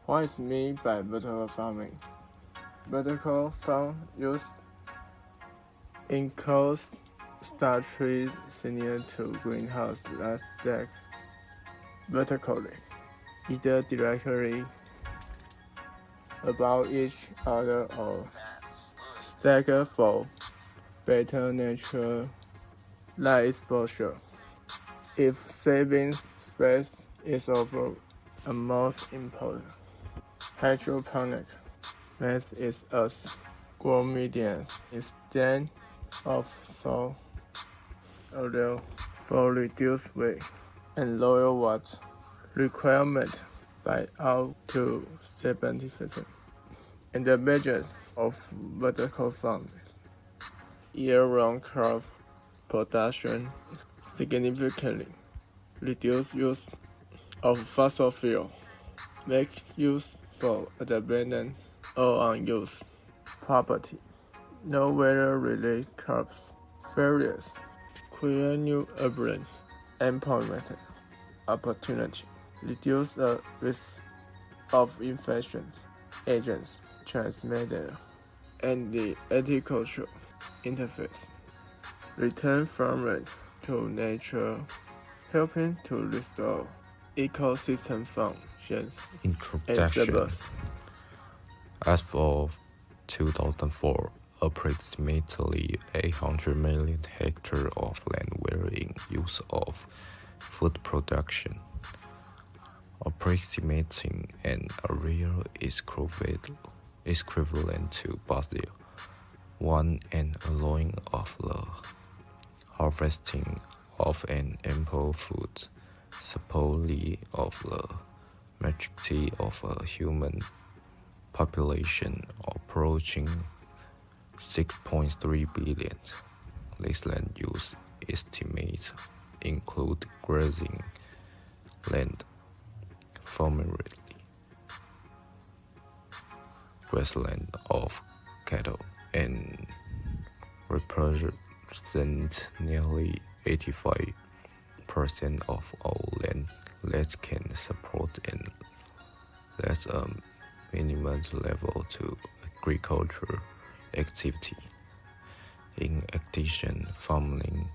What is meant by vertical farming? Vertical farm use enclosed star trees similar to greenhouse that stack vertically, either directly above each other or staggered for better natural light exposure. If saving space is of a most important, hydroponic method is a grow medium instead of soil oil for reduced weight and lower water requirement by up to 70%. And the advantages of vertical farming: year-round crop production, significantly reduce use of fossil fuel, make use for abandoned or unused property, no weather-related crops, failures, create new urban employment opportunity, reduce the risk of infection agents transmitted, and the agricultural interface. Return farmland to nature, helping to restore ecosystem functions and Introduction. service. As of 2004, approximately 800 million hectares of land were in use of food production, approximating an area equivalent to Brazil, one and allowing of the harvesting of an ample food supply of the majority of a human population approaching 6.3 billion. This land use estimates include grazing land, formerly grassland of cattle, and represent nearly 85% of all land that can support and that's a minimum level to agriculture activity. In addition, farming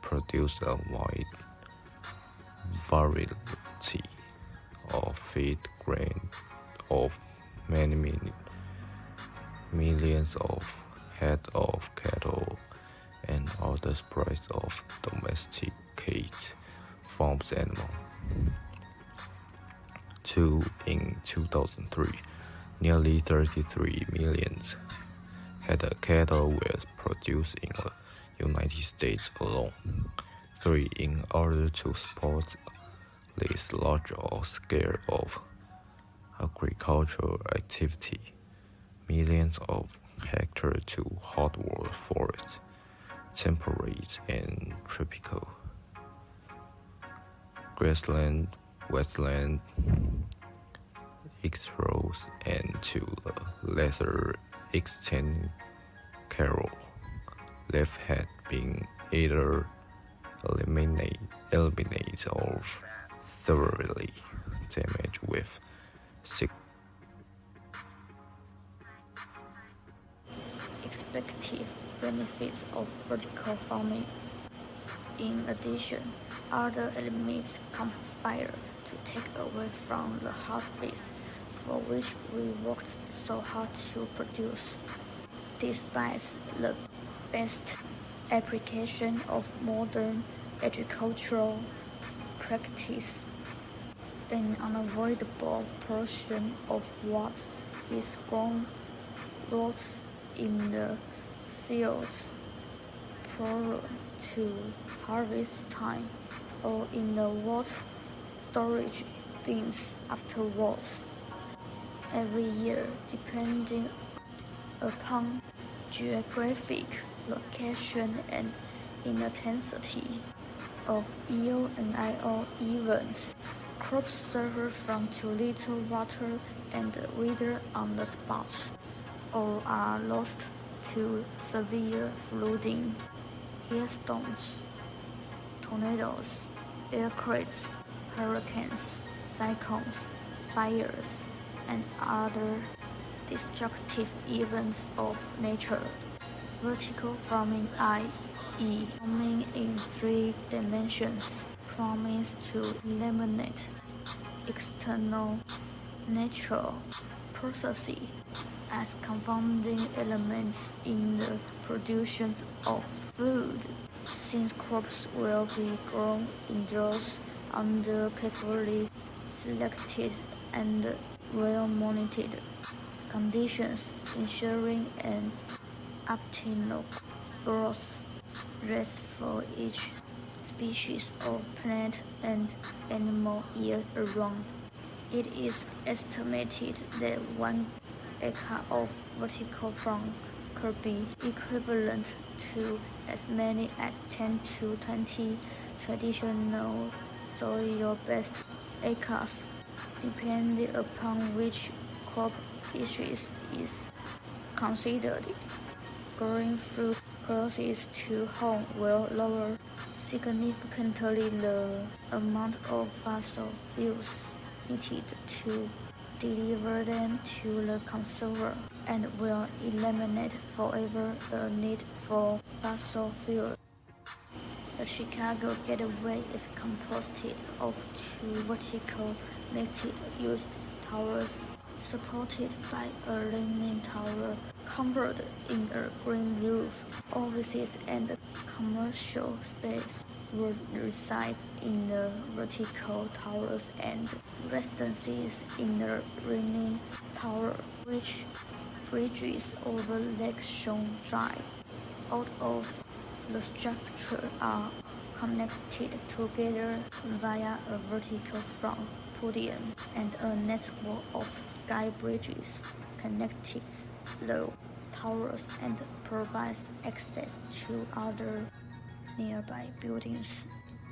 produces a wide variety of feed grain of many millions of head of cattle and other species of domesticated farms animals. In 2003, nearly 33 million head of cattle were produced in the United States alone. 3. In order to support this large scale of agricultural activity, millions of hectares to hardwood forests, temperate and tropical grassland, wetland, exposed, and to a lesser extent cattle left had been either eliminated or severely damaged with expected benefits of vertical farming. In addition, other elements conspire to take away from the hard base for which we worked so hard to produce. Despite the best application of modern agricultural practice, an unavoidable portion of what is grown rots in the fields prior to harvest time or in the water storage bins afterwards. Every year, depending upon geographic location and intensity of El Nino events, crops suffer from too little water and wither on the spot, or are lost to severe flooding, hailstorms, tornadoes, earthquakes, hurricanes, cyclones, fires, and other destructive events of nature. Vertical farming, i.e., farming in 3 dimensions, promise to eliminate external natural processes as confounding elements in the production of food, since crops will be grown indoors under carefully selected and well-monitored conditions, ensuring an optimal growth rate for each species of plant and animal year-round. It is estimated that 1 acre of vertical farm could be equivalent to as many as 10 to 20 traditional soil-based acres, depending upon which crop species is considered. Growing fruit closest to home will lower significantly the amount of fossil fuels needed to deliver them to the consumer, and will eliminate forever the need for fossil fuel. The Chicago Gateway is composed of 2 vertical mixed-use towers supported by a leaning tower covered in a green roof. Offices and commercial space would reside in the vertical towers and residences in the leaning tower, which bridges over Lake Shore Drive. All of the structures are connected together via a vertical front podium and a network of sky bridges connecting the towers and provides access to other nearby buildings.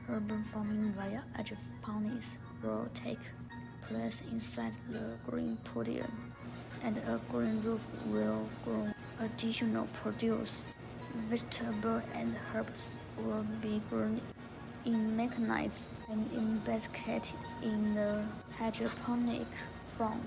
Urban farming via hydroponics will take place inside the green podium, and a green roof will grow additional produce. Vegetables and herbs will be grown in mechanized and in baskets in the hydroponic farm.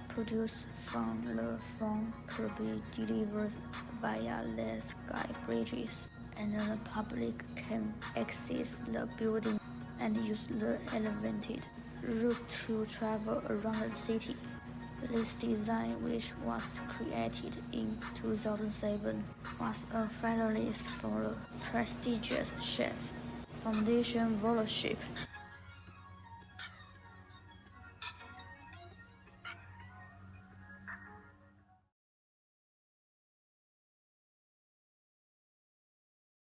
Produce from the farm could be delivered via the sky bridges, and the public can access the building and use the elevated roof to travel around the city. This design, which was created in 2007, was a finalist for the prestigious Chef Foundation Fellowship.